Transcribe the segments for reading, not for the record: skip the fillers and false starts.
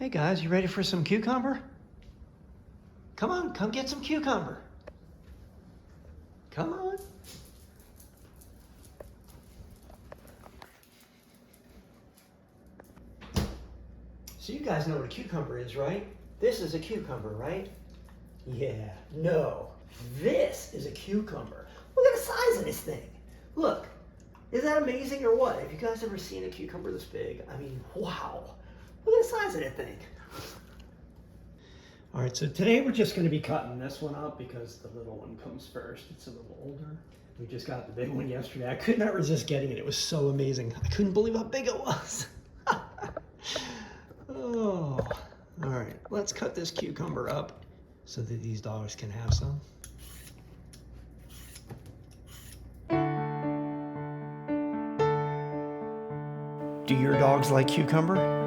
Hey guys, you ready for some cucumber? Come on, come get some cucumber. Come on. So you guys know what a cucumber is, right? This is a cucumber, right? Yeah, no. This is a cucumber. Look at the size of this thing. Look, is that amazing or what? Have you guys ever seen a cucumber this big? I mean, wow. Look at the size of that thing. All right, so today we're just going to be cutting this one up because the little one comes first. It's a little older. We just got the big one yesterday. I could not resist getting it. It was so amazing. I couldn't believe how big it was. Oh, all right. Let's cut this cucumber up so that these dogs can have some. Do your dogs like cucumber?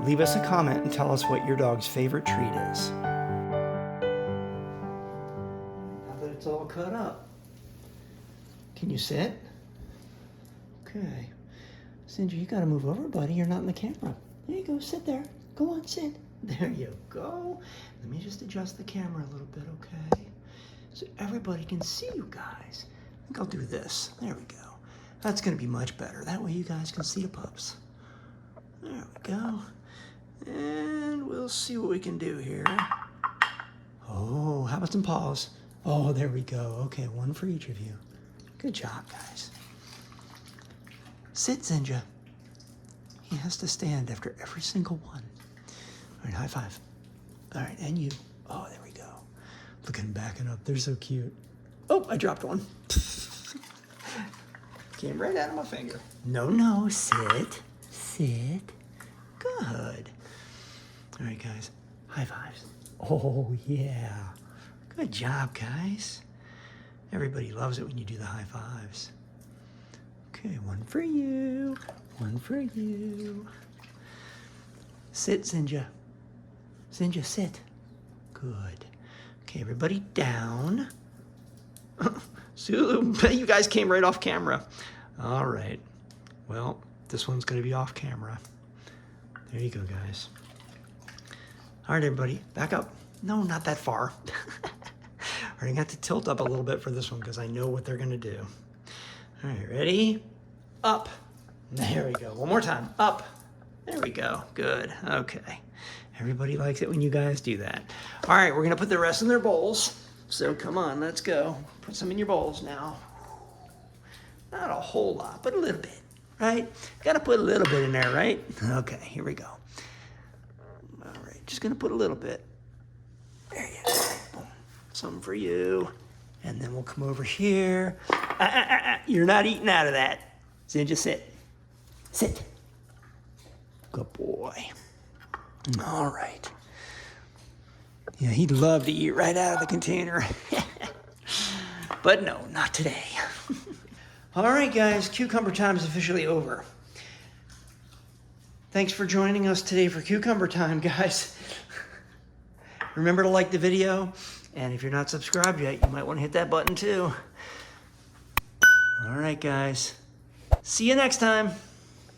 Leave us a comment and tell us what your dog's favorite treat is. Now that it's all cut up, can you sit? Okay. Basenji, you gotta move over, buddy. You're not in the camera. There you go, sit there. Go on, sit. There you go. Let me just adjust the camera a little bit, okay? So everybody can see you guys. I think I'll do this. There we go. That's gonna be much better. That way you guys can see the pups. There we go. And we'll see what we can do here. Oh, how about some paws? Oh, there we go. Okay, one for each of you. Good job, guys. Sit, Zinja. He has to stand after every single one. All right, high five. All right, and you. Oh, there we go. Look at him backing up. They're so cute. Oh, I dropped one. Came right out of my finger. No, no, sit. Sit. Good. All right, guys, high fives. Oh, yeah. Good job, guys. Everybody loves it when you do the high fives. Okay, one for you, one for you. Sit, Zinja. Zinja, sit. Good. Okay, everybody down. Sulu, you guys came right off camera. All right. Well, this one's going to be off camera. There you go, guys. All right, everybody, back up. No, not that far. All right, I got to tilt up a little bit for this one because I know what they're going to do. All right, ready? Up. There we go. One more time. Up. There we go. Good. Okay. Everybody likes it when you guys do that. All right, we're going to put the rest in their bowls. So come on, let's go. Put some in your bowls now. Not a whole lot, but a little bit, right? Got to put a little bit in there, right? Okay, here we go. All right, just going to put a little bit. There you go. Boom. Some for you. And then we'll come over here. You're not eating out of that. Zinja, sit. Sit. Good boy. All right. Yeah, he'd love to eat right out of the container. But no, not today. All right, guys, cucumber time is officially over. Thanks for joining us today for cucumber time, guys. Remember to like the video, and if you're not subscribed yet, you might want to hit that button too. All right, guys. See you next time.